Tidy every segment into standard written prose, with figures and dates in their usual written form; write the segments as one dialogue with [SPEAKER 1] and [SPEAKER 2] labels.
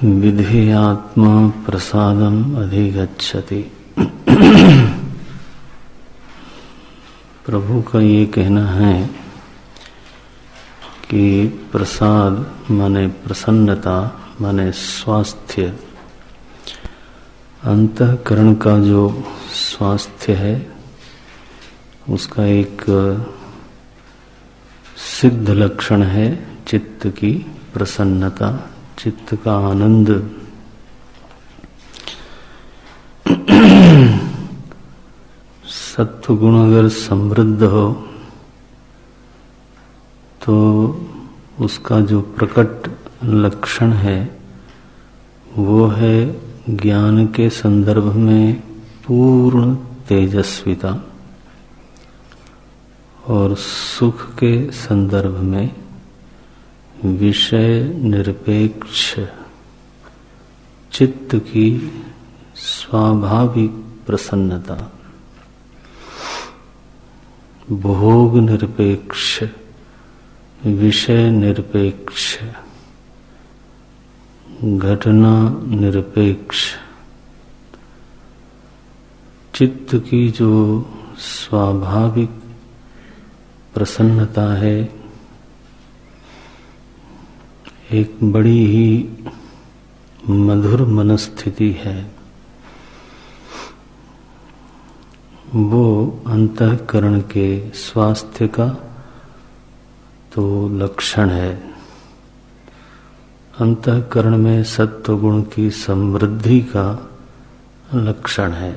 [SPEAKER 1] विधेयात्मा प्रसादम अधिगच्छति। प्रभु का ये कहना है कि प्रसाद माने प्रसन्नता माने स्वास्थ्य, अंतःकरण का जो स्वास्थ्य है उसका एक सिद्ध लक्षण है चित्त की प्रसन्नता, चित्त का आनंद। सत्वगुण अगर समृद्ध हो तो उसका जो प्रकट लक्षण है वो है ज्ञान के संदर्भ में पूर्ण तेजस्विता और सुख के संदर्भ में विषय निरपेक्ष चित्त की स्वाभाविक प्रसन्नता, भोग निरपेक्ष, विषय निरपेक्ष, घटना निरपेक्ष चित्त की जो स्वाभाविक प्रसन्नता है, एक बड़ी ही मधुर मनस्थिति है। वो अंतःकरण के स्वास्थ्य का तो लक्षण है। अंतःकरण में सत्वगुण की समृद्धि का लक्षण है।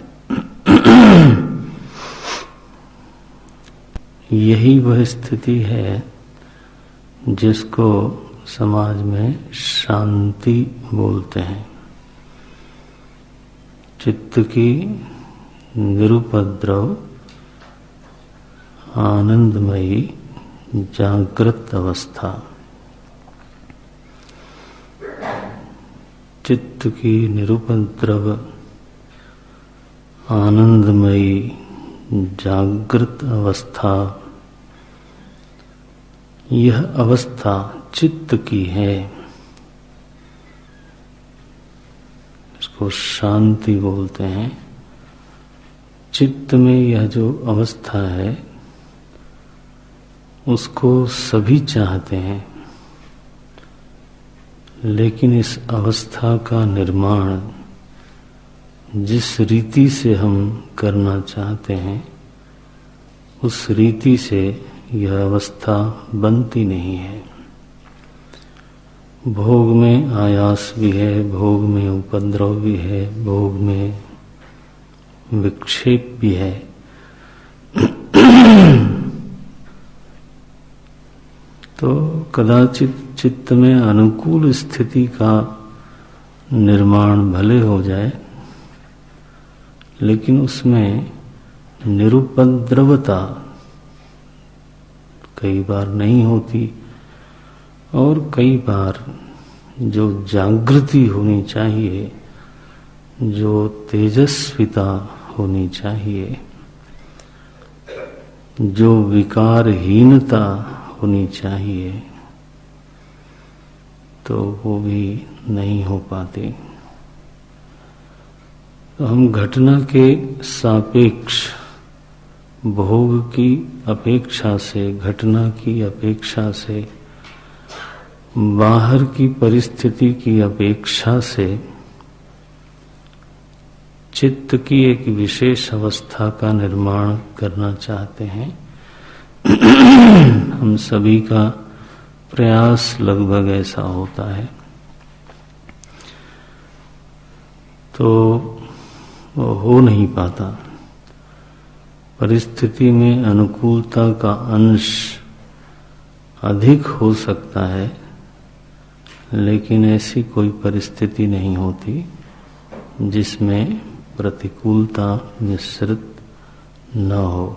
[SPEAKER 1] यही वह स्थिति है जिसको समाज में शांति बोलते हैं। चित्त की निरुपद्रव आनंदमयी जागृत अवस्था, चित्त की निरुपद्रव आनंदमयी जागृत अवस्था, यह अवस्था चित्त की है। इसको शांति बोलते हैं। चित्त में यह जो अवस्था है उसको सभी चाहते हैं, लेकिन इस अवस्था का निर्माण जिस रीति से हम करना चाहते हैं उस रीति से यह अवस्था बनती नहीं है। भोग में आयास भी है, भोग में उपद्रव भी है, भोग में विक्षेप भी है। तो कदाचित चित्त में अनुकूल स्थिति का निर्माण भले हो जाए, लेकिन उसमें निरुपद्रवता कई बार नहीं होती और कई बार जो जागृति होनी चाहिए, जो तेजस्विता होनी चाहिए, जो विकारहीनता होनी चाहिए, तो वो भी नहीं हो पाती। तो हम घटना के सापेक्ष, भोग की अपेक्षा से, घटना की अपेक्षा से, बाहर की परिस्थिति की अपेक्षा से चित्त की एक विशेष अवस्था का निर्माण करना चाहते हैं। हम सभी का प्रयास लगभग ऐसा होता है। तो वो हो नहीं पाता। परिस्थिति में अनुकूलता का अंश अधिक हो सकता है, लेकिन ऐसी कोई परिस्थिति नहीं होती जिसमें प्रतिकूलता मिश्रित न हो।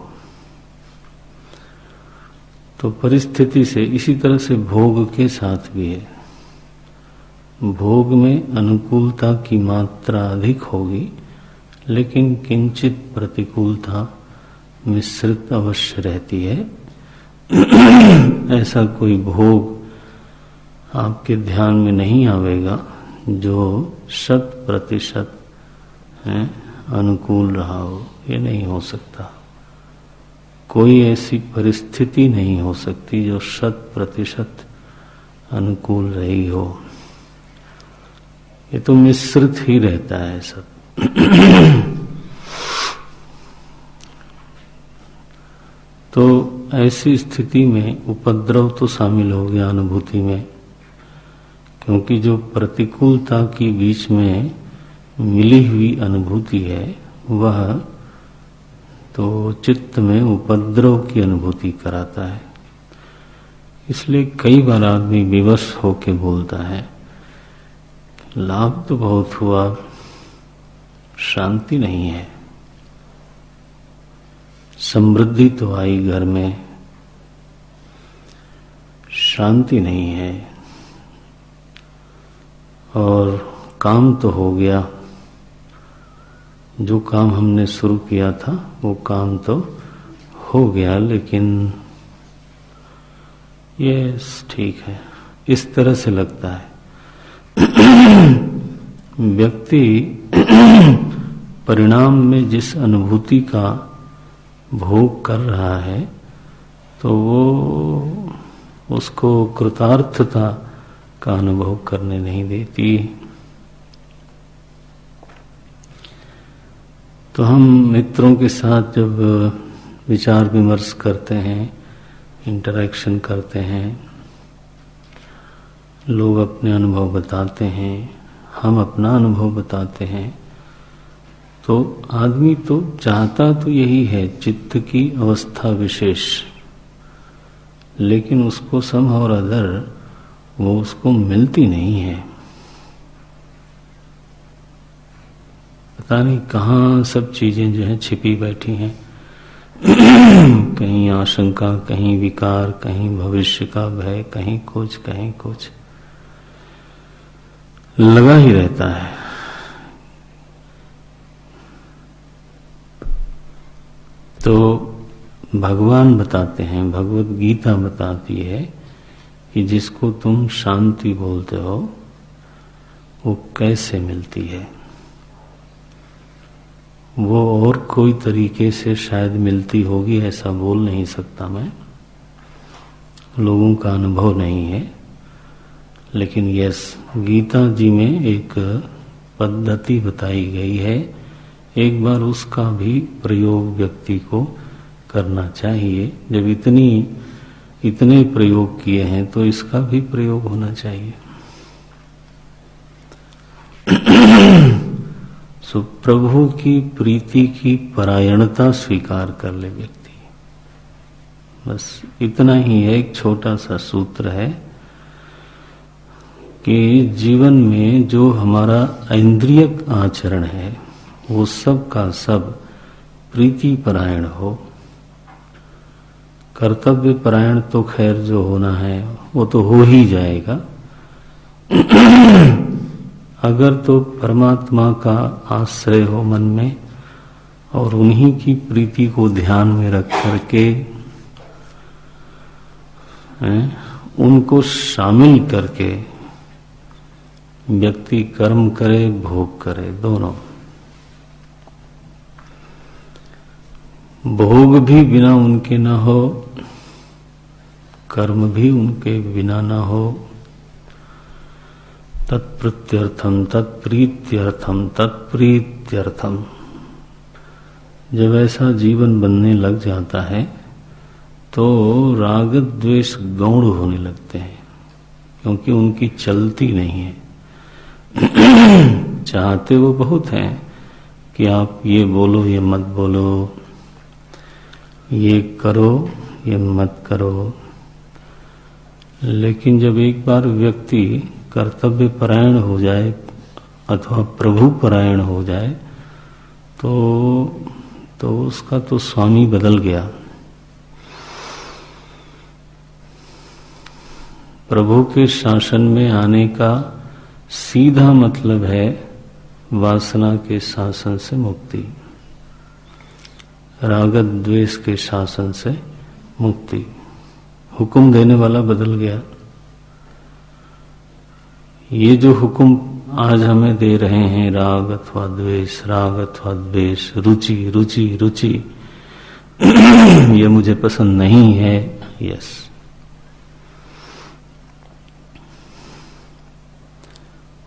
[SPEAKER 1] तो परिस्थिति से, इसी तरह से भोग के साथ भी है। भोग में अनुकूलता की मात्रा अधिक होगी, लेकिन किंचित प्रतिकूलता मिश्रित अवश्य रहती है। ऐसा कोई भोग आपके ध्यान में नहीं आवेगा जो 100% अनुकूल रहा हो, ये नहीं हो सकता। कोई ऐसी परिस्थिति नहीं हो सकती जो 100% अनुकूल रही हो। ये तो मिश्रित ही रहता है सब। तो ऐसी स्थिति में उपद्रव तो शामिल हो गया अनुभूति में, क्योंकि जो प्रतिकूलता के बीच में मिली हुई अनुभूति है वह तो चित्त में उपद्रव की अनुभूति कराता है। इसलिए कई बार आदमी विवश होके बोलता है, लाभ तो बहुत हुआ, शांति नहीं है। समृद्धि तो आई घर में, शांति नहीं है। और काम तो हो गया, जो काम हमने शुरू किया था वो काम तो हो गया, लेकिन ये ठीक है, इस तरह से लगता है। व्यक्ति परिणाम में जिस अनुभूति का भोग कर रहा है तो वो उसको कृतार्थता का अनुभव करने नहीं देती। तो हम मित्रों के साथ जब विचार विमर्श करते हैं, इंटरेक्शन करते हैं, लोग अपने अनुभव बताते हैं, हम अपना अनुभव बताते हैं, तो आदमी तो चाहता तो यही है, चित्त की अवस्था विशेष, लेकिन उसको सम और अदर वो उसको मिलती नहीं है। पता नहीं कहाँ सब चीजें जो हैं छिपी बैठी हैं। कहीं आशंका, कहीं विकार, कहीं भविष्य का भय, कहीं कुछ लगा ही रहता है। तो भगवान बताते हैं, भगवत गीता बताती है कि जिसको तुम शांति बोलते हो वो कैसे मिलती है। वो और कोई तरीके से शायद मिलती होगी, ऐसा बोल नहीं सकता मैं, लोगों का अनुभव नहीं है। लेकिन यस, गीता जी में एक पद्धति बताई गई है, एक बार उसका भी प्रयोग व्यक्ति को करना चाहिए। जब इतने प्रयोग किए हैं तो इसका भी प्रयोग होना चाहिए। सो प्रभु की प्रीति की परायणता स्वीकार कर ले व्यक्ति, बस इतना ही है। एक छोटा सा सूत्र है कि जीवन में जो हमारा इंद्रियक आचरण है वो सब का सब प्रीति परायण हो। कर्तव्य परायण तो खैर जो होना है वो तो हो ही जाएगा। अगर तो परमात्मा का आश्रय हो मन में और उन्हीं की प्रीति को ध्यान में रख करके उनको शामिल करके व्यक्ति कर्म करे, भोग करे, दोनों। भोग भी बिना उनके न हो, कर्म भी उनके बिना न हो। तत्प्रत्यर्थम तत्प्रीत्यर्थम तत्प्रीत्यर्थम। जब ऐसा जीवन बनने लग जाता है तो राग द्वेष गौण होने लगते हैं, क्योंकि उनकी चलती नहीं है। चाहते वो बहुत हैं कि आप ये बोलो, ये मत बोलो, ये करो, ये मत करो, लेकिन जब एक बार व्यक्ति कर्तव्य परायण हो जाए अथवा प्रभु परायण हो जाए तो उसका तो स्वामी बदल गया। प्रभु के शासन में आने का सीधा मतलब है वासना के शासन से मुक्ति, राग द्वेष के शासन से मुक्ति। हुक्म देने वाला बदल गया। ये जो हुक्म आज हमें दे रहे हैं राग अथवा द्वेष, राग अथवा द्वेष, रुचि रुचि रुचि, ये मुझे पसंद नहीं है। यस,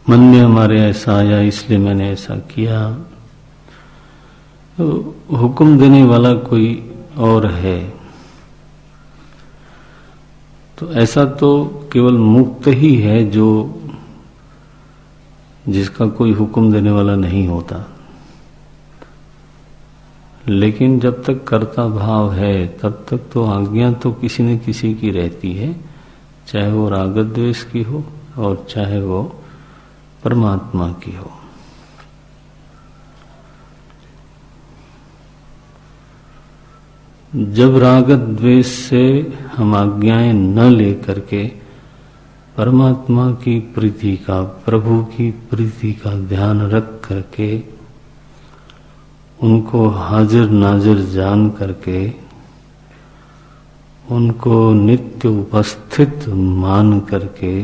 [SPEAKER 1] मन में हमारे ऐसा आया इसलिए मैंने ऐसा किया। तो हुक्म देने वाला कोई और है, तो ऐसा तो केवल मुक्त ही है जो जिसका कोई हुक्म देने वाला नहीं होता। लेकिन जब तक कर्ता भाव है तब तक तो आज्ञा तो किसी न किसी की रहती है, चाहे वो राग द्वेष की हो और चाहे वो परमात्मा की हो। जब राग द्वेष से हम आज्ञाएं न लेकर के परमात्मा की प्रीति का, प्रभु की प्रीति का ध्यान रख करके, उनको हाजिर नाजिर जान करके, उनको नित्य उपस्थित मान करके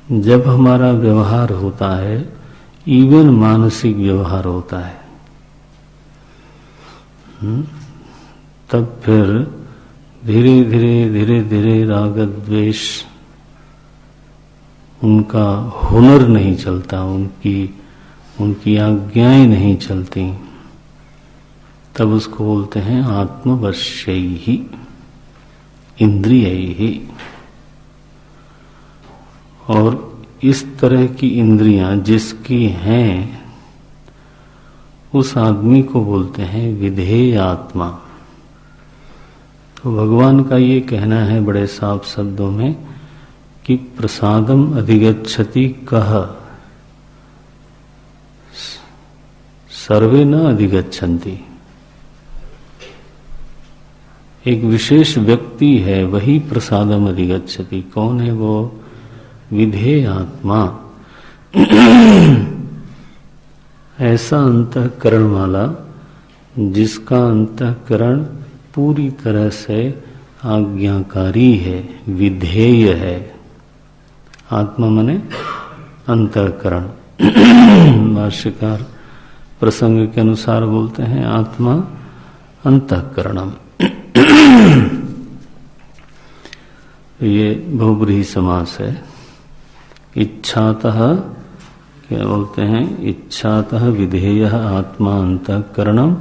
[SPEAKER 1] जब हमारा व्यवहार होता है, इवन मानसिक व्यवहार होता है, तब फिर धीरे धीरे धीरे धीरे राग द्वेष उनका हुनर नहीं चलता, उनकी आज्ञाएं नहीं चलती, तब उसको बोलते हैं आत्मवश्यैहि इंद्रियैहि। और इस तरह की इंद्रियां जिसकी हैं उस आदमी को बोलते हैं विधेय आत्मा। तो भगवान का ये कहना है बड़े साफ शब्दों में कि प्रसादम अधिगच्छति कह सर्वे न अधिगच्छन्ति। एक विशेष व्यक्ति है वही प्रसादम अधिगच्छति। कौन है वो? विधेय आत्मा। ऐसा अंतःकरण वाला जिसका अंतःकरण पूरी तरह से आज्ञाकारी है, विधेय है। आत्मा माने अंतःकरण। भाष्यकार प्रसंग के अनुसार बोलते हैं आत्मा अंतःकरणम। ये बहुब्रीहि समास है। इच्छातः क्या बोलते हैं? इच्छातः विधेय आत्मा अंतःकरणम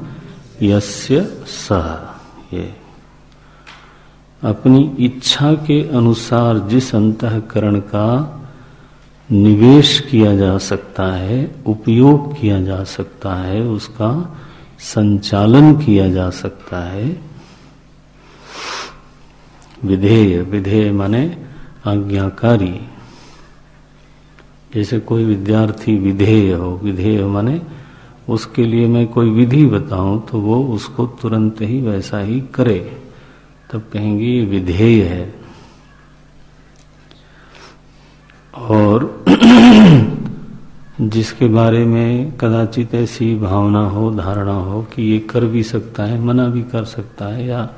[SPEAKER 1] यस्य सः। ये अपनी इच्छा के अनुसार जिस अंतःकरण का निवेश किया जा सकता है, उपयोग किया जा सकता है, उसका संचालन किया जा सकता है। विधेय, विधेय माने आज्ञाकारी। जैसे कोई विद्यार्थी विधेय हो, विधेय माने उसके लिए मैं कोई विधि बताऊं तो वो उसको तुरंत ही वैसा ही करे, तब कहेंगे ये विधेय है। और जिसके बारे में कदाचित ऐसी भावना हो, धारणा हो कि ये कर भी सकता है, मना भी कर सकता है, या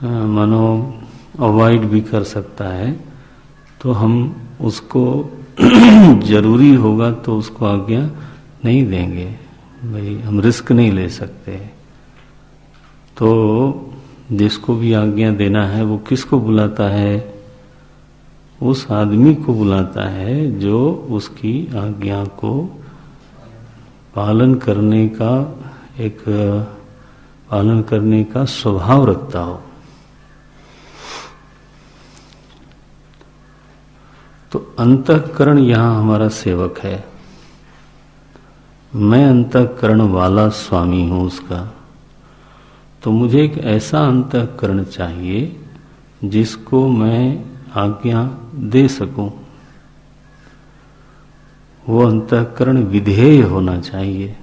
[SPEAKER 1] मनो अवॉइड भी कर सकता है, तो हम उसको जरूरी होगा तो उसको आज्ञा नहीं देंगे। भाई हम रिस्क नहीं ले सकते। तो जिसको भी आज्ञा देना है वो किसको बुलाता है? उस आदमी को बुलाता है जो उसकी आज्ञा को पालन करने का स्वभाव रखता हो। तो अंतःकरण यहां हमारा सेवक है। मैं अंतःकरण वाला स्वामी हूं उसका। तो मुझे एक ऐसा अंतःकरण चाहिए जिसको मैं आज्ञा दे सकूं। वो अंतःकरण विधेय होना चाहिए,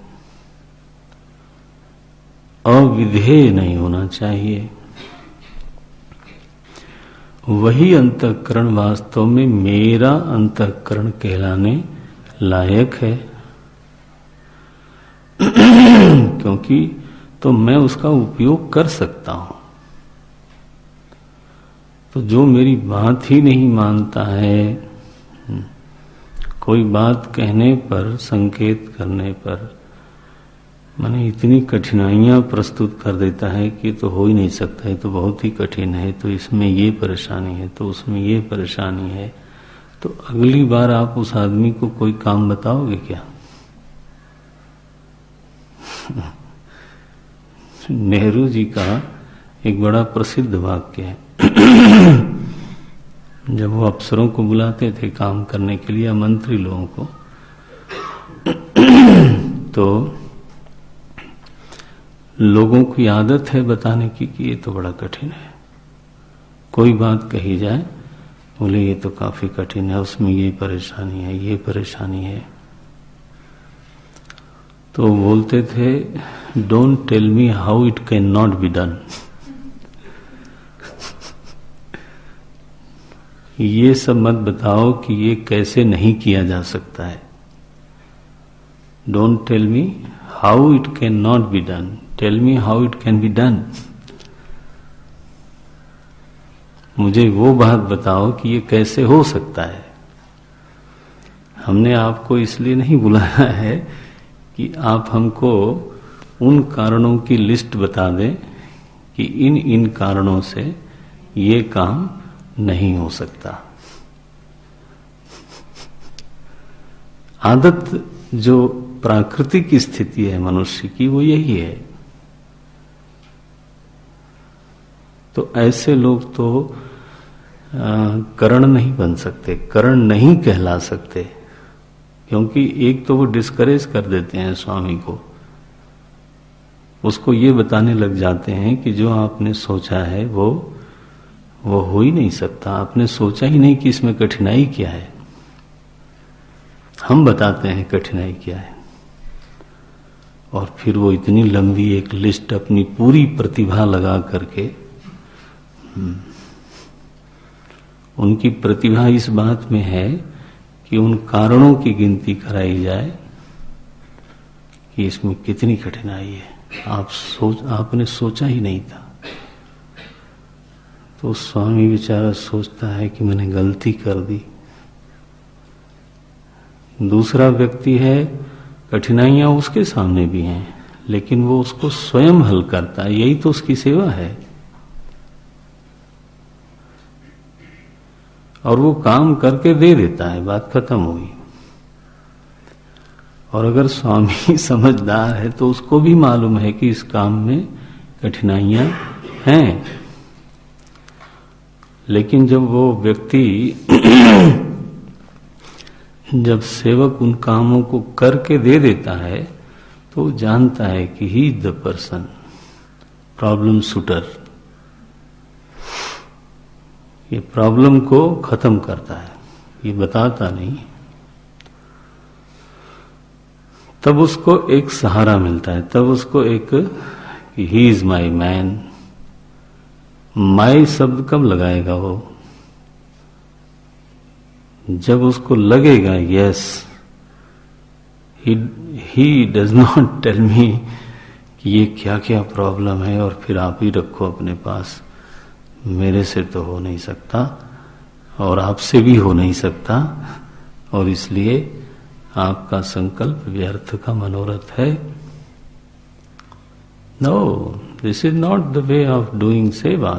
[SPEAKER 1] अविधेय नहीं होना चाहिए। वही अंतःकरण वास्तव में मेरा अंतःकरण कहलाने लायक है। क्योंकि तो मैं उसका उपयोग कर सकता हूं। तो जो मेरी बात ही नहीं मानता है, कोई बात कहने पर, संकेत करने पर माने इतनी कठिनाइयां प्रस्तुत कर देता है कि तो हो ही नहीं सकता, है तो बहुत ही कठिन है, तो इसमें ये परेशानी है, तो उसमें ये परेशानी है, तो अगली बार आप उस आदमी को कोई काम बताओगे क्या? नेहरू जी का एक बड़ा प्रसिद्ध वाक्य है। जब वो अफसरों को बुलाते थे काम करने के लिए, मंत्री लोगों को, तो लोगों की आदत है बताने की कि ये तो बड़ा कठिन है। कोई बात कही जाए, बोले ये तो काफी कठिन है, उसमें ये परेशानी है, ये परेशानी है। तो बोलते थे, don't tell me how it can not be done. ये सब मत बताओ कि ये कैसे नहीं किया जा सकता है। Don't tell me how it can not be done, tell me how it can be done. मुझे वो बात बताओ कि ये कैसे हो सकता है। हमने आपको इसलिए नहीं बुलाया है कि आप हमको उन कारणों की लिस्ट बता दें कि इन इन कारणों से ये काम नहीं हो सकता। आदत जो प्राकृतिक स्थिति है मनुष्य की, वो यही है। तो ऐसे लोग तो करण नहीं बन सकते, करण नहीं कहला सकते, क्योंकि एक तो वो डिस्करेज कर देते हैं स्वामी को, उसको ये बताने लग जाते हैं कि जो आपने सोचा है वो हो ही नहीं सकता, आपने सोचा ही नहीं कि इसमें कठिनाई क्या है। हम बताते हैं कठिनाई क्या है, और फिर वो इतनी लंबी एक लिस्ट अपनी पूरी प्रतिभा लगा करके, उनकी प्रतिभा इस बात में है कि उन कारणों की गिनती कराई जाए कि इसमें कितनी कठिनाई है, आपने सोचा ही नहीं था। तो स्वामी बेचारा सोचता है कि मैंने गलती कर दी। दूसरा व्यक्ति है, कठिनाइयां उसके सामने भी हैं, लेकिन वो उसको स्वयं हल करता है, यही तो उसकी सेवा है। और वो काम करके दे देता है, बात खत्म हुई। और अगर स्वामी समझदार है तो उसको भी मालूम है कि इस काम में कठिनाइयां हैं, लेकिन जब वो व्यक्ति जब सेवक उन कामों को करके दे देता है तो जानता है कि he is the person, problem shooter, ये प्रॉब्लम को खत्म करता है, ये बताता नहीं। तब उसको एक सहारा मिलता है, तब उसको एक ही इज माई मैन। माई शब्द कब लगाएगा वो? जब उसको लगेगा yes, he does not tell me कि ये क्या क्या प्रॉब्लम है और फिर आप ही रखो अपने पास, मेरे से तो हो नहीं सकता और आपसे भी हो नहीं सकता, और इसलिए आपका संकल्प व्यर्थ का मनोरथ है। No, this is not the way of doing seva.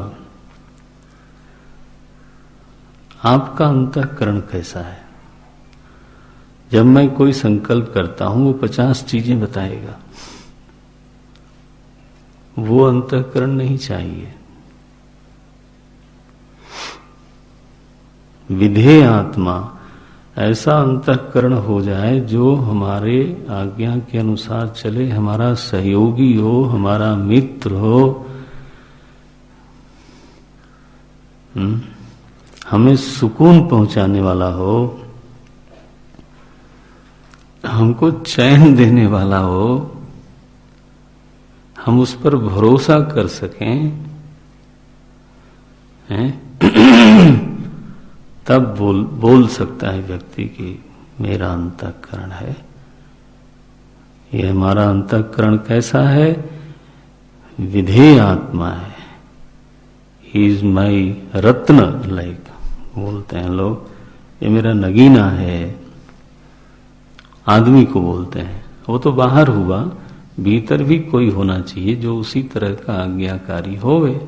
[SPEAKER 1] आपका अंतःकरण कैसा है? जब मैं कोई संकल्प करता हूं वो 50 चीजें बताएगा, वो अंतःकरण नहीं चाहिए। विधेय आत्मा, ऐसा अंतःकरण हो जाए जो हमारे आज्ञा के अनुसार चले, हमारा सहयोगी हो, हमारा मित्र हो, हमें सुकून पहुंचाने वाला हो, हमको चैन देने वाला हो, हम उस पर भरोसा कर सकें, हैं? तब बोल सकता है व्यक्ति कि मेरा अंतःकरण है। ये हमारा अंतःकरण कैसा है? विधेय आत्मा है, he is my Ratna, like बोलते हैं लोग, ये मेरा नगीना है, आदमी को बोलते हैं। वो तो बाहर हुआ, भीतर भी कोई होना चाहिए जो उसी तरह का आज्ञाकारी होवे।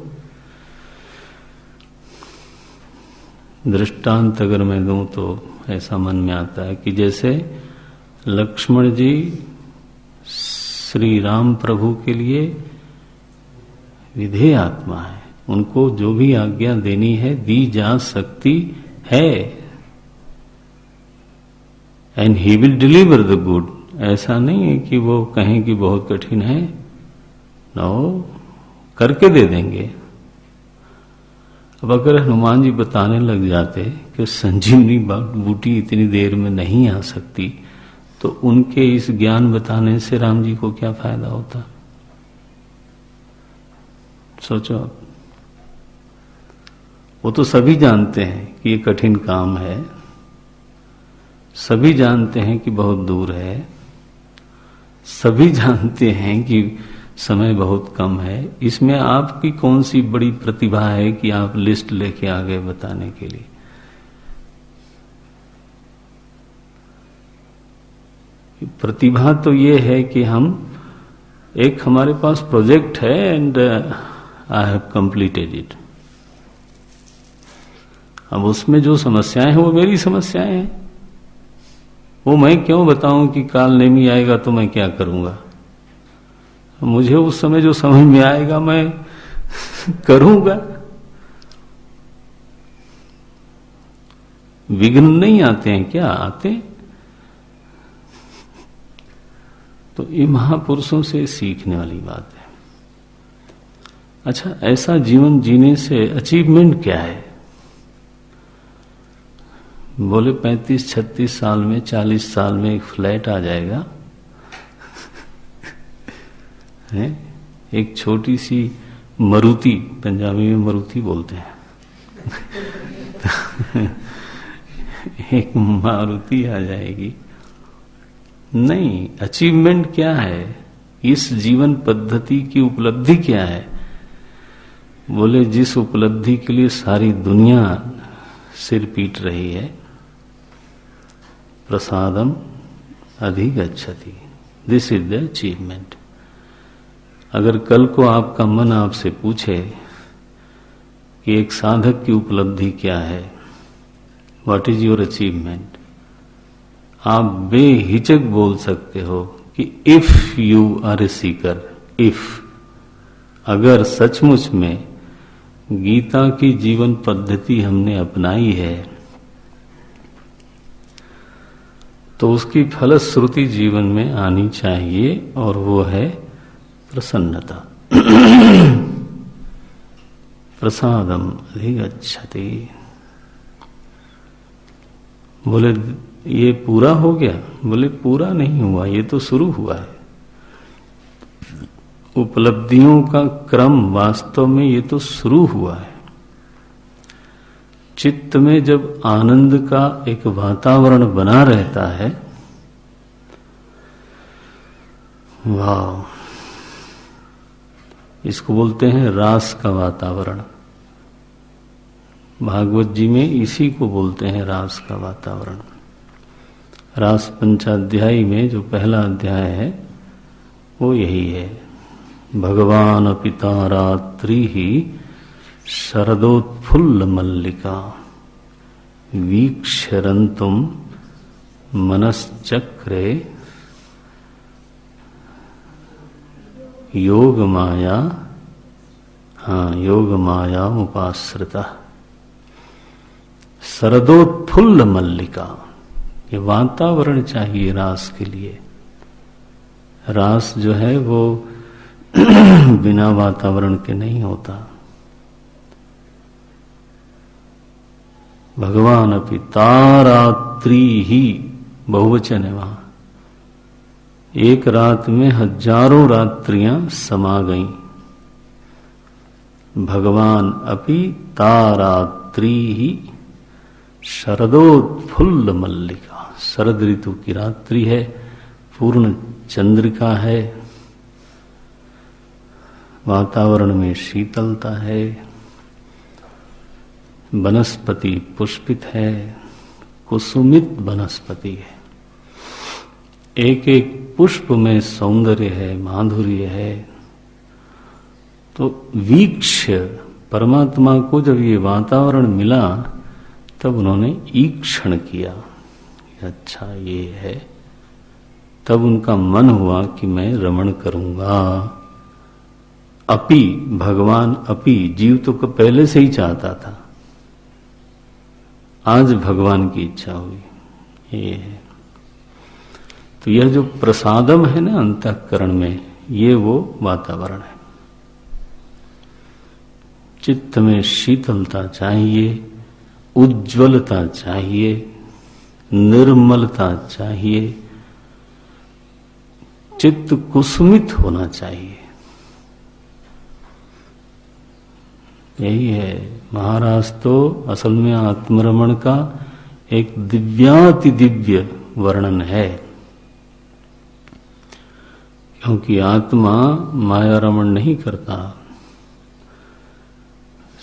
[SPEAKER 1] दृष्टांत अगर मैं दूं तो ऐसा मन में आता है कि जैसे लक्ष्मण जी श्री राम प्रभु के लिए विधेय आत्मा है, उनको जो भी आज्ञा देनी है दी जा सकती है, and he will deliver the good. ऐसा नहीं है कि वो कहें कि बहुत कठिन है, नो, करके दे देंगे। अब अगर हनुमान जी बताने लग जाते कि संजीवनी बूटी इतनी देर में नहीं आ सकती, तो उनके इस ज्ञान बताने से राम जी को क्या फायदा होता? सोचो। वो तो सभी जानते हैं कि ये कठिन काम है, सभी जानते हैं कि बहुत दूर है, सभी जानते हैं कि समय बहुत कम है। इसमें आपकी कौन सी बड़ी प्रतिभा है कि आप लिस्ट लेके आ गए बताने के लिए? प्रतिभा तो ये है कि हम एक, हमारे पास प्रोजेक्ट है and I have completed it. अब उसमें जो समस्याएं हैं वो मेरी समस्याएं हैं, वो मैं क्यों बताऊं कि काल नेमी आएगा तो मैं क्या करूंगा? मुझे उस समय जो समझ में आएगा मैं करूंगा। विघ्न नहीं आते हैं क्या? आते। तो ये महापुरुषों से सीखने वाली बात है। अच्छा, ऐसा जीवन जीने से अचीवमेंट क्या है? बोले 35-36 साल में, 40 साल में एक फ्लैट आ जाएगा है? एक छोटी सी मारुति, पंजाबी में मारुति बोलते हैं एक मारुति आ जाएगी। नहीं, अचीवमेंट क्या है? इस जीवन पद्धति की उपलब्धि क्या है? बोले जिस उपलब्धि के लिए सारी दुनिया सिर पीट रही है, प्रसादम अधिगच्छति, दिस इज द अचीवमेंट। अगर कल को आपका मन आपसे पूछे कि एक साधक की उपलब्धि क्या है, व्हाट इज योर अचीवमेंट, आप बेहिचक बोल सकते हो कि if you are a seeker, if, अगर सचमुच में गीता की जीवन पद्धति हमने अपनाई है तो उसकी फलश्रुति जीवन में आनी चाहिए, और वो है प्रसन्नता। प्रसादम अधिगच्छति। बोले ये पूरा हो गया? बोले पूरा नहीं हुआ, ये तो शुरू हुआ है। उपलब्धियों का क्रम वास्तव में ये तो शुरू हुआ है। चित्त में जब आनंद का एक वातावरण बना रहता है, वाह, इसको बोलते हैं रास का वातावरण। भागवत जी में इसी को बोलते हैं रास का वातावरण। रास पंचाध्यायी में जो पहला अध्याय है वो यही है। भगवान पिता रात्रि ही शरदोत्फुल्ल मल्लिका वीक्षरंतुम मनश्चक्रे योग माया, हाँ, योग माया उपाश्रिता। शरदोत्फुल्ल मल्लिका, ये वातावरण चाहिए रास के लिए। रास जो है वो बिना वातावरण के नहीं होता। भगवान अपि तारात्रि ही, बहुवचन है वहां। एक रात में हजारों रात्रियां समा गईं। भगवान अपि तारात्रि ही शरदोत्फुल्ल मल्लिका। शरद ऋतु की रात्रि है, पूर्ण चंद्रिका है, वातावरण में शीतलता है, वनस्पति पुष्पित है, कुसुमित वनस्पति है, एक एक पुष्प में सौंदर्य है, माधुर्य है। तो वीक्ष्य परमात्मा को जब ये वातावरण मिला तब उन्होंने ईक्षण किया, अच्छा ये है। तब उनका मन हुआ कि मैं रमण करूंगा। अपि भगवान, अपि जीव तो पहले से ही चाहता था, आज भगवान की इच्छा हुई, ये है। तो यह जो प्रसादम है ना अंतःकरण में, ये वो वातावरण है। चित्त में शीतलता चाहिए, उज्ज्वलता चाहिए, निर्मलता चाहिए, चित्त कुसुमित होना चाहिए। यही है महाराज तो असल में आत्मरमण का एक दिव्याति दिव्य वर्णन है, क्योंकि आत्मा माया रमण नहीं करता।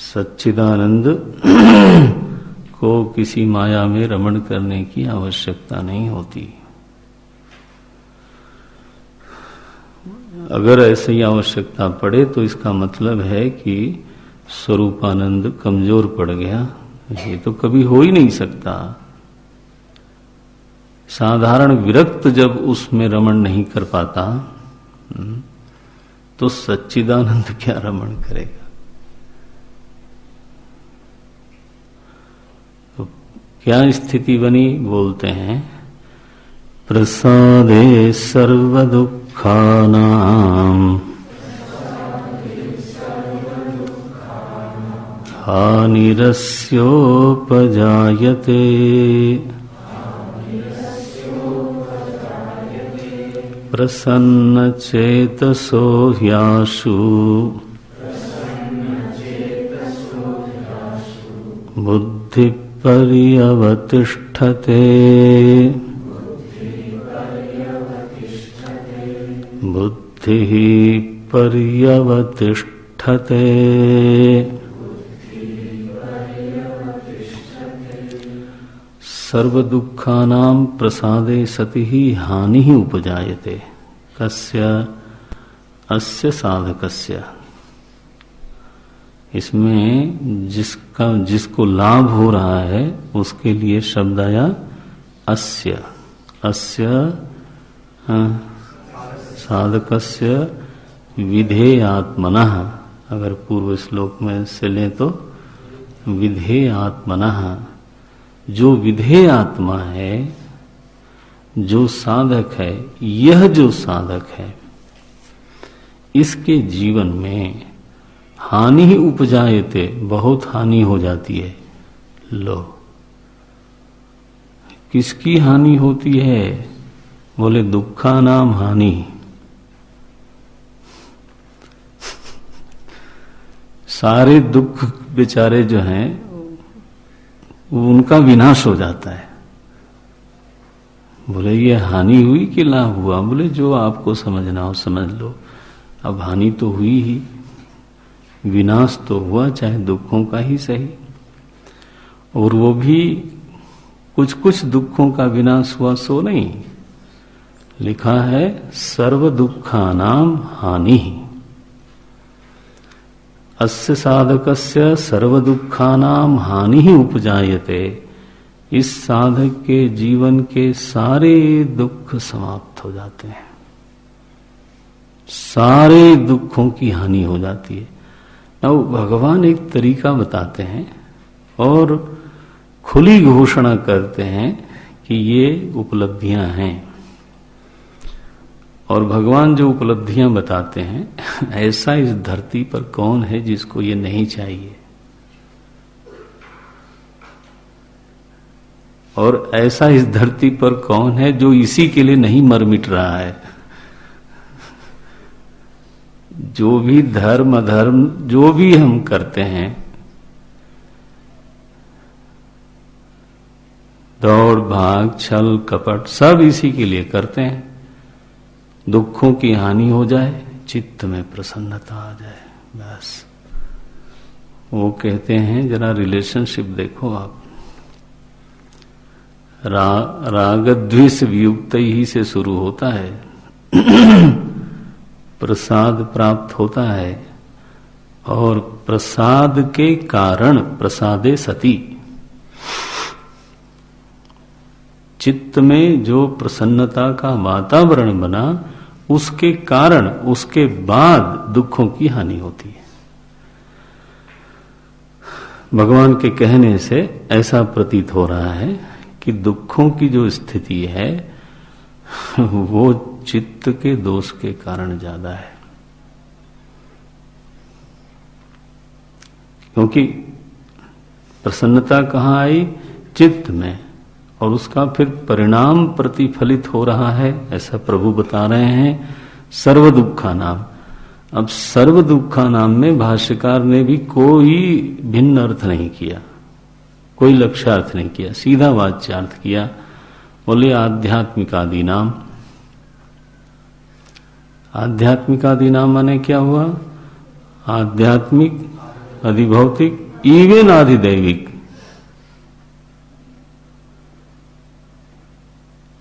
[SPEAKER 1] सच्चिदानंद को किसी माया में रमण करने की आवश्यकता नहीं होती। अगर ऐसी आवश्यकता पड़े तो इसका मतलब है कि स्वरूपानंद कमजोर पड़ गया। ये तो कभी हो ही नहीं सकता। साधारण विरक्त जब उसमें रमण नहीं कर पाता तो सच्चिदानंद क्या रमण करेगा। तो क्या स्थिति बनी, बोलते हैं प्रसादे सर्व दुखानां हानिरस्योपजायते प्रसन्नचेतसो ह्याशु बुद्धिपर्यवतिष्ठते बुद्धिः पर्यवतिष्ठते। सर्व दुखानां प्रसादे सति ही हानि ही उपजायते। कस्य? अस्य साधकस्य। इसमें जिसको लाभ हो रहा है उसके लिए शब्द आया अस्य। अस्य साधकस्य विधेयात्मनः। अगर पूर्व श्लोक में से लें तो विधेयात्मनः, जो विधेय आत्मा है, जो साधक है, यह जो साधक है इसके जीवन में हानि ही उपजायते, बहुत हानि हो जाती है। लो, किसकी हानि होती है? बोले दुखा नाम हानि। सारे दुख बेचारे जो हैं उनका विनाश हो जाता है। बोले ये हानि हुई कि लाभ हुआ? बोले जो आपको समझना हो समझ लो। अब हानि तो हुई ही, विनाश तो हुआ, चाहे दुखों का ही सही। और वो भी कुछ कुछ दुखों का विनाश हुआ सो नहीं, लिखा है सर्व दुखानाम हानि। अस्य साधकस्य सर्व दुखानाम हानि ही उपजायते। इस साधक के जीवन के सारे दुख समाप्त हो जाते हैं, सारे दुखों की हानि हो जाती है। अब भगवान एक तरीका बताते हैं और खुली घोषणा करते हैं कि ये उपलब्धियां हैं। और भगवान जो उपलब्धियां बताते हैं, ऐसा इस धरती पर कौन है जिसको ये नहीं चाहिए? और ऐसा इस धरती पर कौन है जो इसी के लिए नहीं मर मिट रहा है? जो भी धर्म अधर्म जो भी हम करते हैं, दौड़ भाग छल कपट सब इसी के लिए करते हैं। दुखों की हानि हो जाए, चित्त में प्रसन्नता आ जाए, बस वो कहते हैं जरा रिलेशनशिप देखो आप, राग द्वेष वियुक्त ही से शुरू होता है, प्रसाद प्राप्त होता है, और प्रसाद के कारण प्रसादे सती, चित्त में जो प्रसन्नता का वातावरण बना उसके कारण उसके बाद दुखों की हानि होती है। भगवान के कहने से ऐसा प्रतीत हो रहा है कि दुखों की जो स्थिति है वो चित्त के दोष के कारण ज्यादा है, क्योंकि प्रसन्नता कहाँ आई? चित्त में, और उसका फिर परिणाम प्रतिफलित हो रहा है, ऐसा प्रभु बता रहे हैं सर्व दुखा नाम। अब सर्व दुखा नाम में भाष्यकार ने भी कोई भिन्न अर्थ नहीं किया, कोई लक्ष्यार्थ नहीं किया, सीधा वाच्यार्थ किया। बोले आध्यात्मिकादि नाम। आध्यात्मिकादि नाम माने क्या हुआ? आध्यात्मिक, अधिभौतिक, इवन आधिदैविक।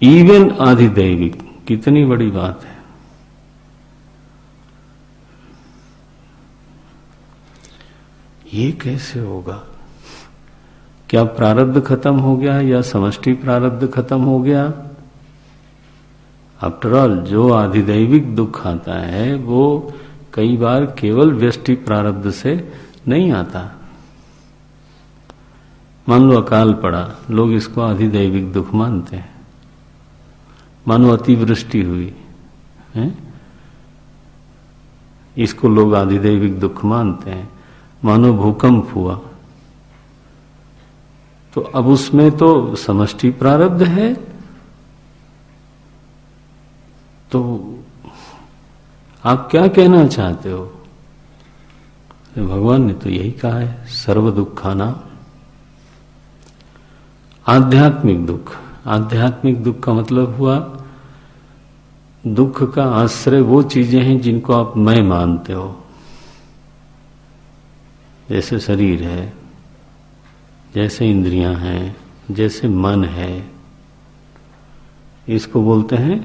[SPEAKER 1] इवन आधिदैविक, कितनी बड़ी बात है। ये कैसे होगा? क्या प्रारब्ध खत्म हो गया या समष्टि प्रारब्ध खत्म हो गया? आफ्टर ऑल जो आधिदैविक दुख आता है वो कई बार केवल व्यष्टि प्रारब्ध से नहीं आता। मान लो अकाल पड़ा, लोग इसको आधिदैविक दुख मानते हैं। मानो अतिवृष्टि हुई है, इसको लोग आधिदैविक दुख मानते हैं। मानो भूकंप हुआ, तो अब उसमें तो समष्टि प्रारब्ध है, तो आप क्या कहना चाहते हो? भगवान ने तो यही कहा है, सर्व दुखाना। आध्यात्मिक दुख, आध्यात्मिक दुख का मतलब हुआ दुख का आश्रय वो चीजें हैं जिनको आप मैं मानते हो, जैसे शरीर है, जैसे इंद्रियां हैं, जैसे मन है, इसको बोलते हैं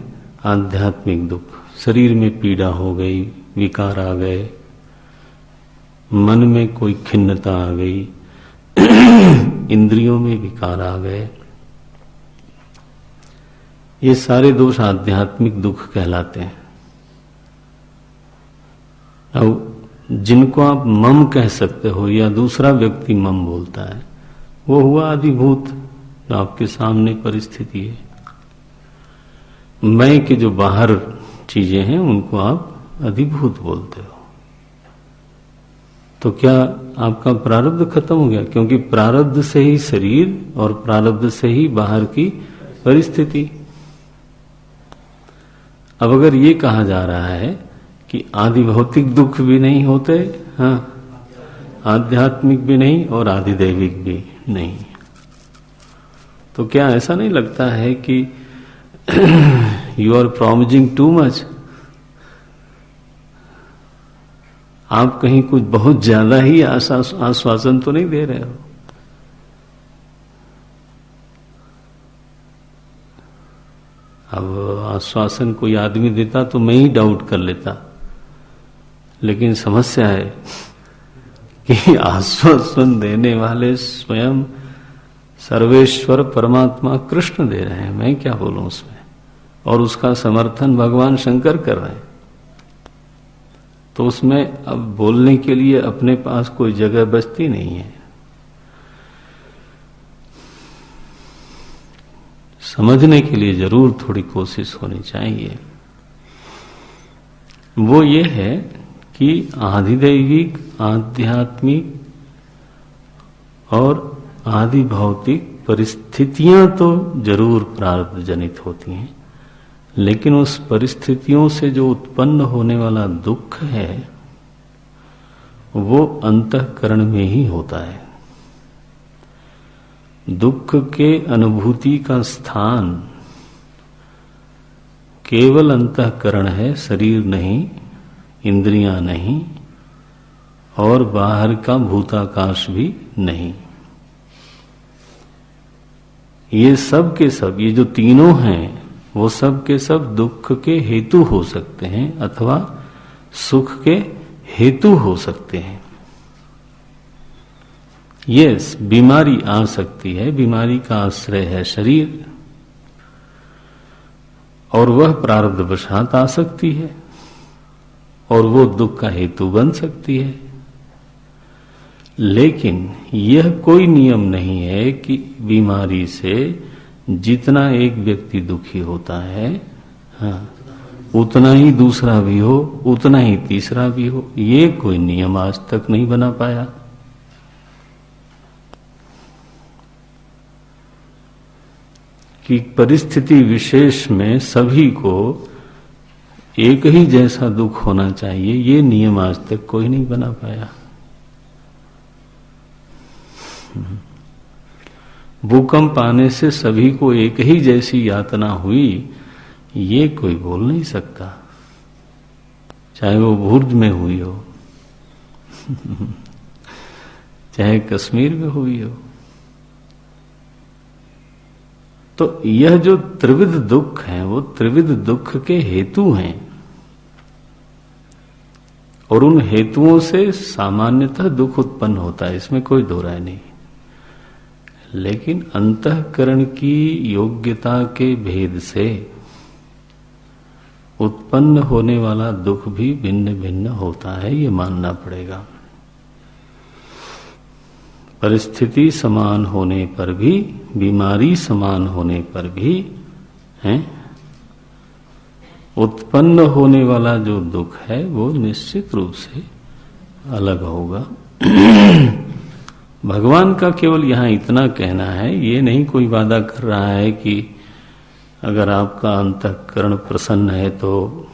[SPEAKER 1] आध्यात्मिक दुख। शरीर में पीड़ा हो गई, विकार आ गए, मन में कोई खिन्नता आ गई, इंद्रियों में विकार आ गए, ये सारे दोष आध्यात्मिक दुख कहलाते हैं। अब जिनको आप मम कह सकते हो या दूसरा व्यक्ति मम बोलता है, वो हुआ अधिभूत, जो आपके सामने परिस्थिति है। मैं के जो बाहर चीजें हैं उनको आप अधिभूत बोलते हो। तो क्या आपका प्रारब्ध खत्म हो गया? क्योंकि प्रारब्ध से ही शरीर और प्रारब्ध से ही बाहर की परिस्थिति। अब अगर ये कहा जा रहा है कि आदि भौतिक दुख भी नहीं होते, हाँ, आध्यात्मिक भी नहीं और आधिदैविक भी नहीं, तो क्या ऐसा नहीं लगता है कि यू आर प्रॉमिजिंग टू मच? आप कहीं कुछ बहुत ज्यादा ही आश्वासन तो नहीं दे रहे हो? अब आश्वासन कोई आदमी देता तो मैं ही डाउट कर लेता, लेकिन समस्या है कि आश्वासन देने वाले स्वयं सर्वेश्वर परमात्मा कृष्ण दे रहे हैं, मैं क्या बोलूं उसमें, और उसका समर्थन भगवान शंकर कर रहे हैं। तो उसमें अब बोलने के लिए अपने पास कोई जगह बचती नहीं है। समझने के लिए जरूर थोड़ी कोशिश होनी चाहिए। वो ये है कि आधिदैविक, आध्यात्मिक और आदि भौतिक परिस्थितियां तो जरूर प्रारब्ध जनित होती हैं, लेकिन उस परिस्थितियों से जो उत्पन्न होने वाला दुख है वो अंतःकरण में ही होता है। दुख के अनुभूति का स्थान केवल अंतःकरण है, शरीर नहीं, इंद्रियां नहीं, और बाहर का भूताकाश भी नहीं। ये सब के सब, ये जो तीनों हैं, वो सब के सब दुख के हेतु हो सकते हैं अथवा सुख के हेतु हो सकते हैं। यस, बीमारी आ सकती है, बीमारी का आश्रय है शरीर, और वह प्रारब्धवशात आ सकती है और वो दुख का हेतु बन सकती है। लेकिन यह कोई नियम नहीं है कि बीमारी से जितना एक व्यक्ति दुखी होता है, हाँ, उतना ही दूसरा भी हो, उतना ही तीसरा भी हो। ये कोई नियम आज तक नहीं बना पाया। कि परिस्थिति विशेष में सभी को एक ही जैसा दुख होना चाहिए, ये नियम आज तक कोई नहीं बना पाया। भूकंप आने से सभी को एक ही जैसी यातना हुई, ये कोई बोल नहीं सकता, चाहे वो भुर्ज में हुई हो चाहे कश्मीर में हुई हो। तो यह जो त्रिविध दुख है, वो त्रिविध दुख के हेतु हैं, और उन हेतुओं से सामान्यतः दुख उत्पन्न होता है, इसमें कोई दो राय नहीं। लेकिन अंतःकरण की योग्यता के भेद से उत्पन्न होने वाला दुख भी भिन्न भिन्न होता है, ये मानना पड़ेगा। परिस्थिति समान होने पर भी, बीमारी समान होने पर भी है, उत्पन्न होने वाला जो दुख है वो निश्चित रूप से अलग होगा। भगवान का केवल यहाँ इतना कहना है, ये नहीं कोई वादा कर रहा है कि अगर आपका अंतःकरण प्रसन्न है तो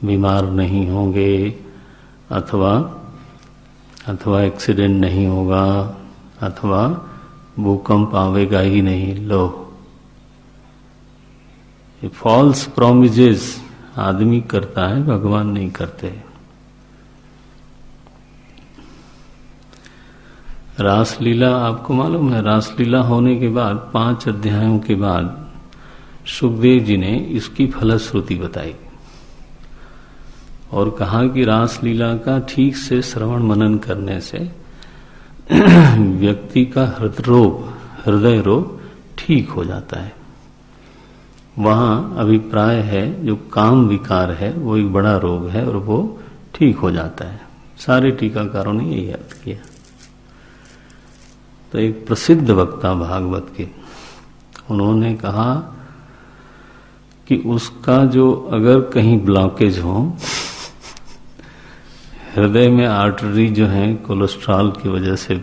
[SPEAKER 1] बीमार नहीं होंगे, अथवा एक्सीडेंट नहीं होगा, अथवा भूकंप आवेगा ही नहीं। लो, ये फॉल्स प्रॉमिसेस आदमी करता है, भगवान नहीं करते। रासलीला, आपको मालूम है, रासलीला होने के बाद 5 अध्यायों के बाद सुखदेव जी ने इसकी फलश्रुति बताई और कहा कि रासलीला का ठीक से श्रवण मनन करने से व्यक्ति का हृदय रोग ठीक हो जाता है। वहां अभिप्राय है जो काम विकार है वो एक बड़ा रोग है और वो ठीक हो जाता है। सारे टीकाकारों ने यही अर्थ किया। तो एक प्रसिद्ध वक्ता भागवत के, उन्होंने कहा कि उसका जो अगर कहीं ब्लॉकेज हो, हृदय में आर्टरी जो है कोलेस्ट्रॉल की वजह से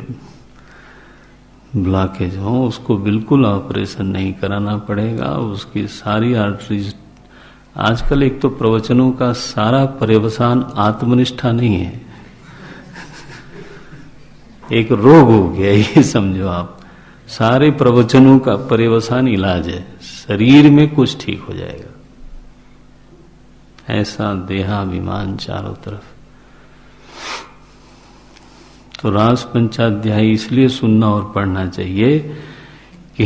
[SPEAKER 1] ब्लॉकेज हो, उसको बिल्कुल ऑपरेशन नहीं कराना पड़ेगा। उसकी सारी आर्टरीज, आजकल एक तो प्रवचनों का सारा पर्यवसान आत्मनिष्ठा नहीं है, एक रोग हो गया, ये समझो आप। सारे प्रवचनों का पर्यवसान इलाज है, शरीर में कुछ ठीक हो जाएगा, ऐसा देहाभिमान चारों तरफ। तो रास पंचाध्यायी इसलिए सुनना और पढ़ना चाहिए कि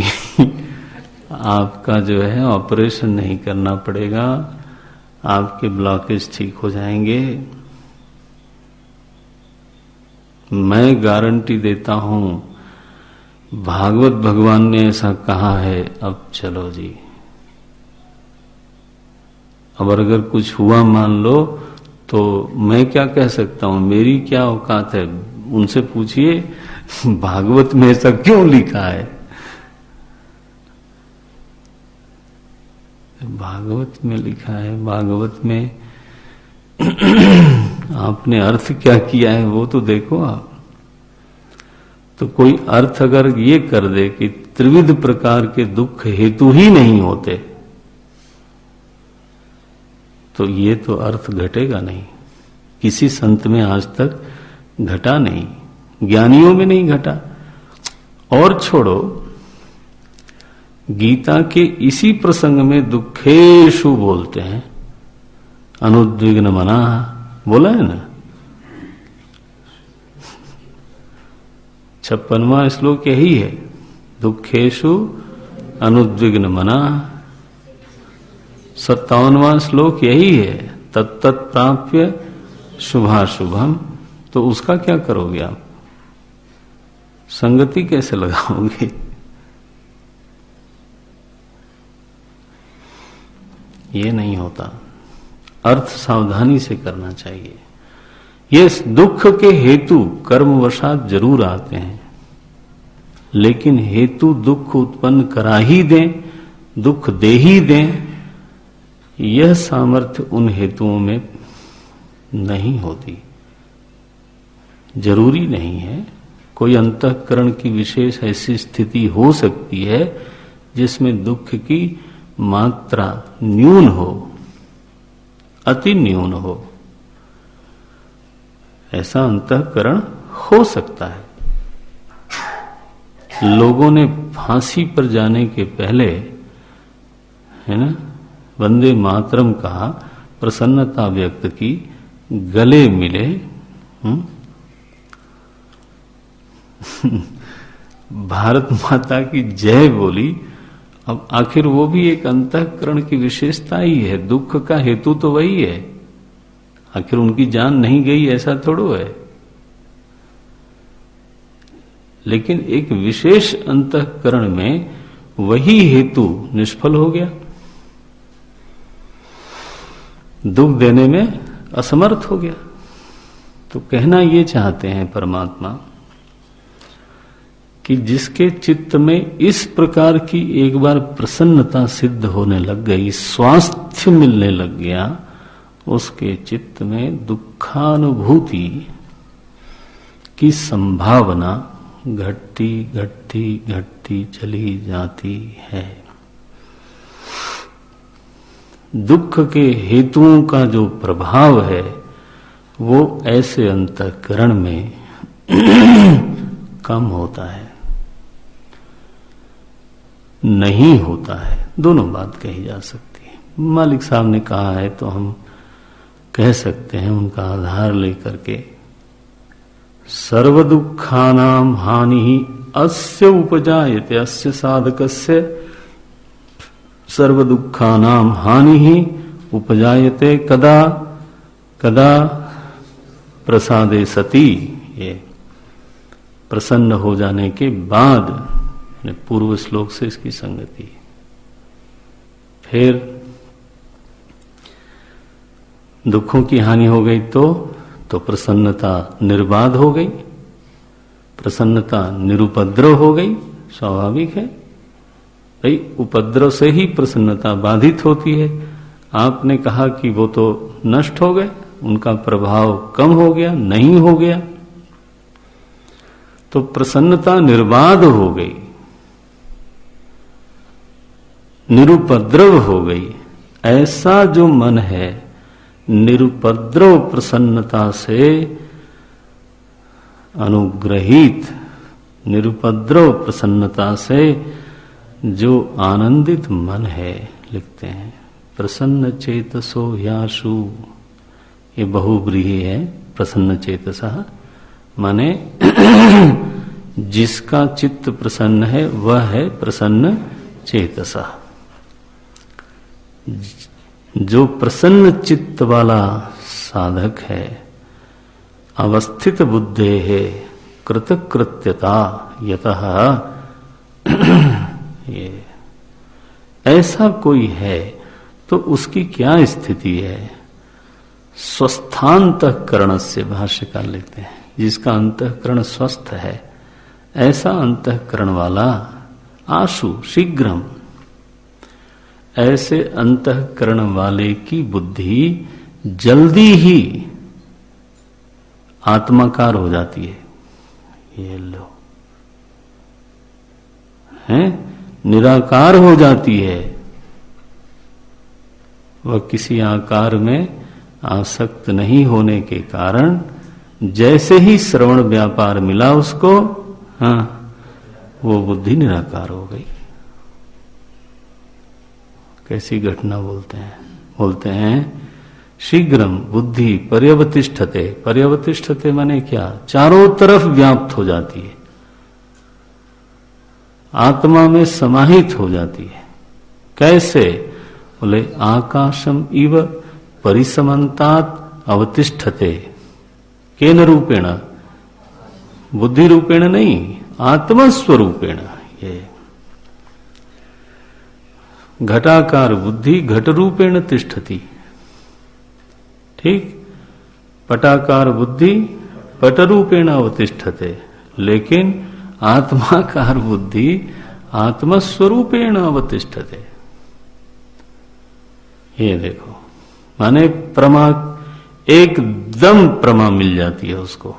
[SPEAKER 1] आपका जो है ऑपरेशन नहीं करना पड़ेगा, आपके ब्लॉकेज ठीक हो जाएंगे। मैं गारंटी देता हूं, भागवत भगवान ने ऐसा कहा है। अब चलो जी, अब अगर कुछ हुआ मान लो तो मैं क्या कह सकता हूं, मेरी क्या औकात है? उनसे पूछिए भागवत में ऐसा क्यों लिखा है। भागवत में लिखा है, भागवत में आपने अर्थ क्या किया है वो तो देखो आप। तो कोई अर्थ अगर ये कर दे कि त्रिविध प्रकार के दुख हेतु ही नहीं होते, तो ये तो अर्थ घटेगा नहीं। किसी संत में आज तक घटा नहीं, ज्ञानियों में नहीं घटा। और छोड़ो, गीता के इसी प्रसंग में दुखेशु बोलते हैं, अनुद्विग्न मना बोला है ना। 56वां श्लोक यही है, दुखेशु अनुद्विग्न मना। 57वां श्लोक यही है, तत्तत् प्राप्य शुभाशुभम। तो उसका क्या करोगे आप? संगति कैसे लगाओगे? ये नहीं होता। अर्थ सावधानी से करना चाहिए। ये दुख के हेतु कर्मवशात जरूर आते हैं, लेकिन हेतु दुख उत्पन्न करा ही दें, दुख दे ही दें, यह सामर्थ्य उन हेतुओं में नहीं होती। जरूरी नहीं है। कोई अंतःकरण की विशेष ऐसी स्थिति हो सकती है जिसमें दुख की मात्रा न्यून हो, अति न्यून हो, ऐसा अंतःकरण हो सकता है। लोगों ने फांसी पर जाने के पहले, है ना, वंदे मातरम कहा, प्रसन्नता व्यक्त की, गले मिले, भारत माता की जय बोली। अब आखिर वो भी एक अंतःकरण की विशेषता ही है। दुख का हेतु तो वही है। आखिर उनकी जान नहीं गई ऐसा थोड़ो है, लेकिन एक विशेष अंतःकरण में वही हेतु निष्फल हो गया, दुख देने में असमर्थ हो गया। तो कहना ये चाहते हैं परमात्मा कि जिसके चित्त में इस प्रकार की एक बार प्रसन्नता सिद्ध होने लग गई, स्वास्थ्य मिलने लग गया, उसके चित्त में दुखानुभूति की संभावना घटती घटती घटती चली जाती है। दुख के हेतुओं का जो प्रभाव है वो ऐसे अंतःकरण में कम होता है, नहीं होता है। दोनों बात कही जा सकती है। मालिक साहब ने कहा है तो हम कह सकते हैं उनका आधार लेकर के, सर्व दुखानाम हानि अस्य उपजायते, अस्य साधकस्य सर्व दुखानाम हानि ही उपजायते कदा कदा प्रसादे सती। ये प्रसन्न हो जाने के बाद, पूर्व श्लोक से इसकी संगति। फिर दुखों की हानि हो गई तो प्रसन्नता निर्बाध हो गई, प्रसन्नता निरुपद्रव हो गई। स्वाभाविक है भाई, उपद्रव से ही प्रसन्नता बाधित होती है। आपने कहा कि वो तो नष्ट हो गए, उनका प्रभाव कम हो गया, नहीं हो गया, तो प्रसन्नता निर्बाध हो गई, निरुपद्रव हो गई। ऐसा जो मन है निरुपद्रव प्रसन्नता से अनुग्रहित, निरुपद्रव प्रसन्नता से जो आनंदित मन है, लिखते हैं प्रसन्न चेतसो याशु। ये बहुब्रीहि है, प्रसन्न चेतसः माने जिसका चित्त प्रसन्न है वह है प्रसन्न चेतसः। जो प्रसन्न चित्त वाला साधक है, अवस्थित बुद्धे है, कृतकृत्यता यतः, ये ऐसा कोई है तो उसकी क्या स्थिति है? स्वस्थांतःकरण से भाष्यकार लिखते हैं, जिसका अंतःकरण स्वस्थ है, ऐसा अंतःकरण वाला आशु शीघ्रम, ऐसे अंतःकरण वाले की बुद्धि जल्दी ही आत्माकार हो जाती है। ये लो है, निराकार हो जाती है। वह किसी आकार में आसक्त नहीं होने के कारण जैसे ही श्रवण व्यापार मिला उसको, हाँ, वो बुद्धि निराकार हो गई। कैसी घटना बोलते हैं शीघ्रम बुद्धि पर्यवतिष्ठते। पर्यवतिष्ठते माने क्या? चारों तरफ व्याप्त हो जाती है। आत्मा में समाहित हो जाती है। कैसे? बोले आकाशम इव परिसमन्तात् अवतिष्ठते। केन रूपेण? बुद्धि रूपेण नहीं, आत्मस्वरूपेण। ये घटाकार बुद्धि घट रूपेण तिष्ठति, ठीक। पटाकार बुद्धि पट रूपेण अवतिष्ठते, लेकिन आत्माकार बुद्धि आत्मस्वरूपेण अवतिष्ठते। ये देखो, माने प्रमा, एकदम प्रमा मिल जाती है उसको।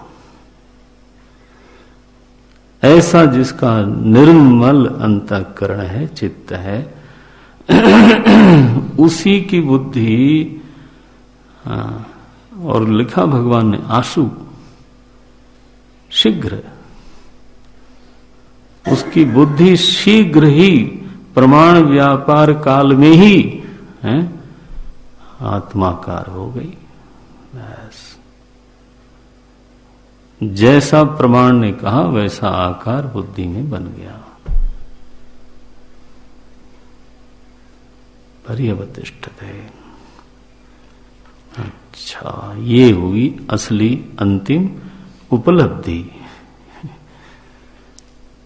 [SPEAKER 1] ऐसा जिसका निर्मल अंतःकरण है, चित्त है, उसी की बुद्धि। और लिखा भगवान ने आशु, शीघ्र, उसकी बुद्धि शीघ्र ही प्रमाण व्यापार काल में ही है आत्माकार हो गई। बस जैसा प्रमाण ने कहा वैसा आकार बुद्धि में बन गया। पर्यवतिष्ठते। अच्छा, ये हुई असली अंतिम उपलब्धि।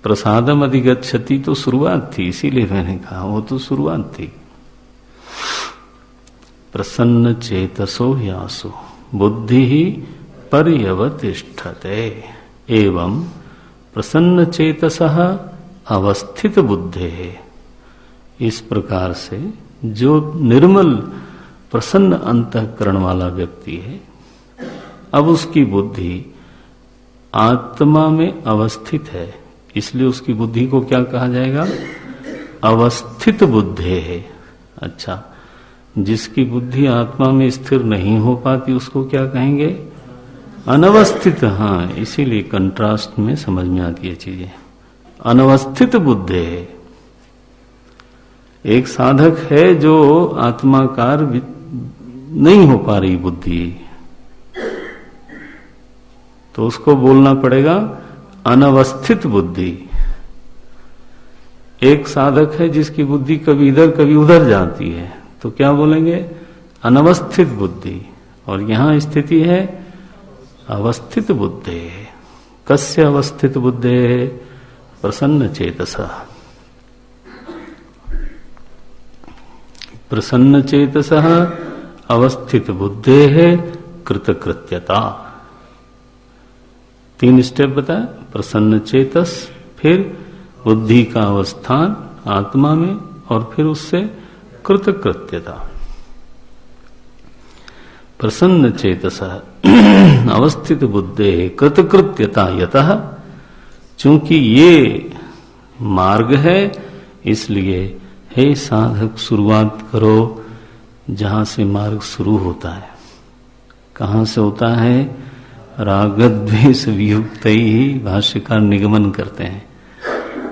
[SPEAKER 1] प्रसादम अधिगच्छति तो शुरुआत थी, इसीलिए मैंने कहा वो तो शुरुआत थी। प्रसन्न चेतसो यासु बुद्धि ही पर्यवतिष्ठते एवं प्रसन्न चेतसः अवस्थित बुद्धे। इस प्रकार से जो निर्मल प्रसन्न अंतःकरण वाला व्यक्ति है, अब उसकी बुद्धि आत्मा में अवस्थित है, इसलिए उसकी बुद्धि को क्या कहा जाएगा? अवस्थित बुद्धे है। अच्छा, जिसकी बुद्धि आत्मा में स्थिर नहीं हो पाती उसको क्या कहेंगे? अनवस्थित। हाँ, इसीलिए कंट्रास्ट में समझ में आती है चीजें। अनवस्थित बुद्धे है। एक साधक है जो आत्माकार नहीं हो पा रही बुद्धि, तो उसको बोलना पड़ेगा अनवस्थित बुद्धि। एक साधक है जिसकी बुद्धि कभी इधर कभी उधर जाती है, तो क्या बोलेंगे? अनवस्थित बुद्धि। और यहां स्थिति है अवस्थित बुद्धे। कस्य अवस्थित बुद्धे? प्रसन्न चेतसा। प्रसन्न चेतसः अवस्थित बुद्धे है कृतकृत्यता। 3 स्टेप बताया। प्रसन्न चेतस, फिर बुद्धि का अवस्थान आत्मा में, और फिर उससे कृतकृत्यता। प्रसन्न चेतसः अवस्थित बुद्धे कृतकृत्यता यतः। चूंकि ये मार्ग है, इसलिए हे साधक शुरुआत करो जहां से मार्ग शुरू होता है। कहां से होता है? रागद्वेष वियुक्त ही भाष्यकार निगमन करते हैं।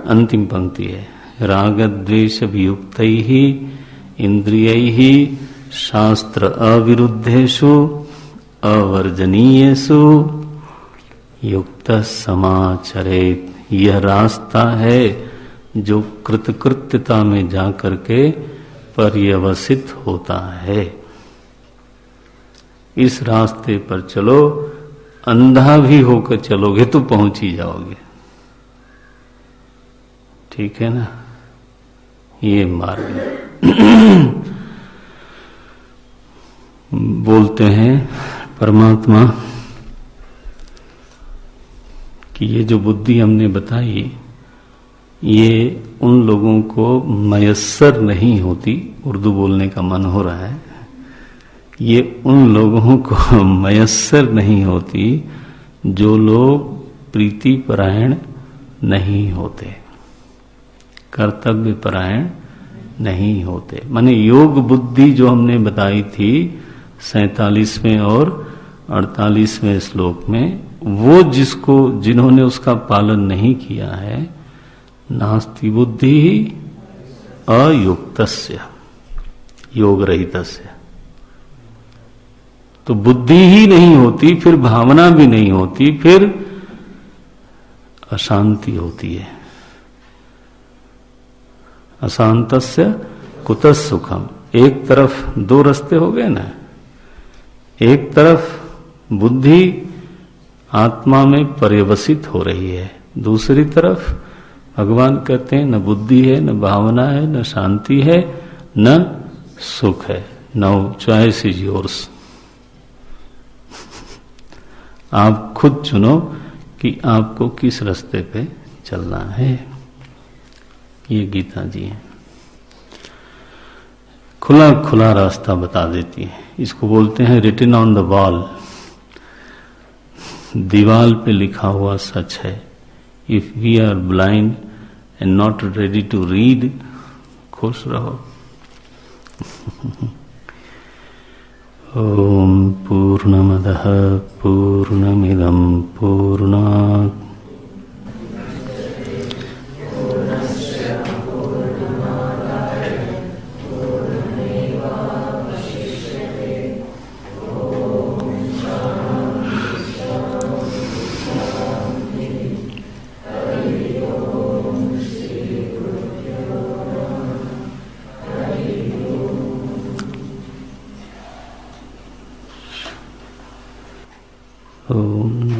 [SPEAKER 1] अंतिम पंक्ति है, रागद्वेष वियुक्त ही इंद्रियैः ही शास्त्र अविरुद्धेषु अवर्जनीयेषु युक्त समाचरेत्। यह रास्ता है जो कृतकृत्यता में जाकर के पर्यवसित होता है। इस रास्ते पर चलो, अंधा भी होकर चलोगे तो पहुंच ही जाओगे। ठीक है ना? ये मार्ग है। बोलते हैं परमात्मा कि ये जो बुद्धि हमने बताई, ये उन लोगों को मयस्सर नहीं होती। उर्दू बोलने का मन हो रहा है। ये उन लोगों को मयस्सर नहीं होती जो लोग प्रीति परायण नहीं होते, कर्तव्य परायण नहीं होते। माने योग बुद्धि जो हमने बताई थी 47वें और 48वें श्लोक में, वो जिन्होंने उसका पालन नहीं किया है, नास्ति बुद्धि अयुक्तस्य योग रहितस्य। तो बुद्धि ही नहीं होती, फिर भावना भी नहीं होती, फिर अशांति होती है। अशांतस्य कुतः सुखम। एक तरफ दो रास्ते हो गए ना, एक तरफ बुद्धि आत्मा में पर्यवसित हो रही है, दूसरी तरफ भगवान कहते हैं न बुद्धि है, न भावना है, न शांति है, न सुख है। Now choice is yours. आप खुद चुनो कि आपको किस रास्ते पे चलना है। ये गीता जी है, खुला खुला रास्ता बता देती है। इसको बोलते हैं रिटन ऑन द वॉल, दीवाल पे लिखा हुआ सच है। If we are blind and not ready to read, खुश रहो। ओम पूर्णमदः पूर्णमिदं पूर्णात् ओम